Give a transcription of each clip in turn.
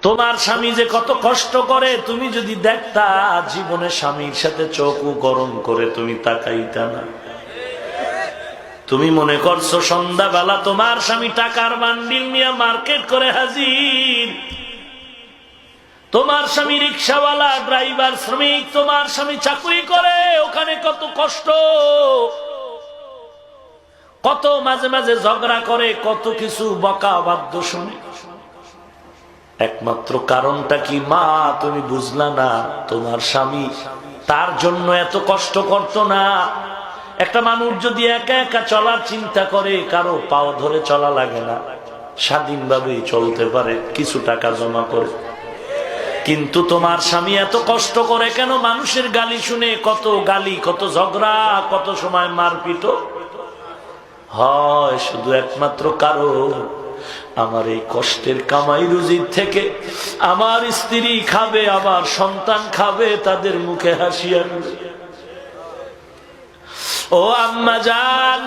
তোমার স্বামী যে কত কষ্ট করে তুমি যদি দেখতা, জীবনে স্বামীর সাথে চোখও গরম করে তুমি তাকাইতা না। তুমি মনে করছো সন্ধ্যাবেলা তোমার স্বামী টাকার বান্ডিল নিয়ে মার্কেট করে হাজির, তোমার স্বামী রিক্সাওয়ালা, ড্রাইভার, শ্রমিক, তোমার স্বামী চাকরি করে, ওখানে কত কষ্ট, কত মাঝে মাঝে ঝগড়া করে, কত কিছু বকা বাদ্য শুনে। একমাত্র কারণটা কি মা? তুমি বুঝলা না, তোমার স্বামী তার জন্য এত কষ্ট করতো না। একটা মানুষ যদি একা একা চলার চিন্তা করে, কারো পাও ধরে চলা লাগে না, স্বাধীনভাবেই চলতে পারে, কিছু টাকা জমা করে। কিন্তু তোমার স্বামী এত কষ্ট করে কেন? মানুষের গালি শুনে, কত গালি, কত ঝগড়া, কত সময় মারপিট হয়। শুধু একমাত্র কারণ, আমার এই কষ্টের কামাই রুজির থেকে আমার স্ত্রী খাবে, আমার সন্তান খাবে, তাদের মুখে হাসি আনবে। ও আম্মা জান,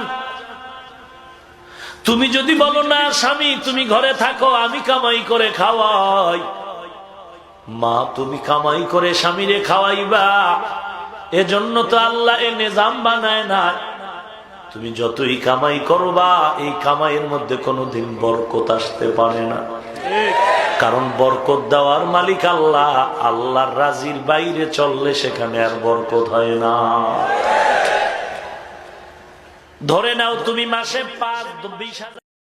তুমি যদি বলো না স্বামী তুমি ঘরে থাকো, আমি কামাই করে খাওয়াই, মা তুমি কামাই করে স্বামীরে খাওয়াইবা, এজন্য তো আল্লাহ এ নিজাম বানায় না। তুমি যতই কামাই করবা, এই কামাইয়ের মধ্যে কোনোদিন বরকত আসতে পারে না। কারণ বরকত দেওয়ার মালিক আল্লাহ, আল্লাহর রাজির বাইরে চললে সেখানে আর বরকত হয় না। ধরে নাও তুমি মাসে 5-20,000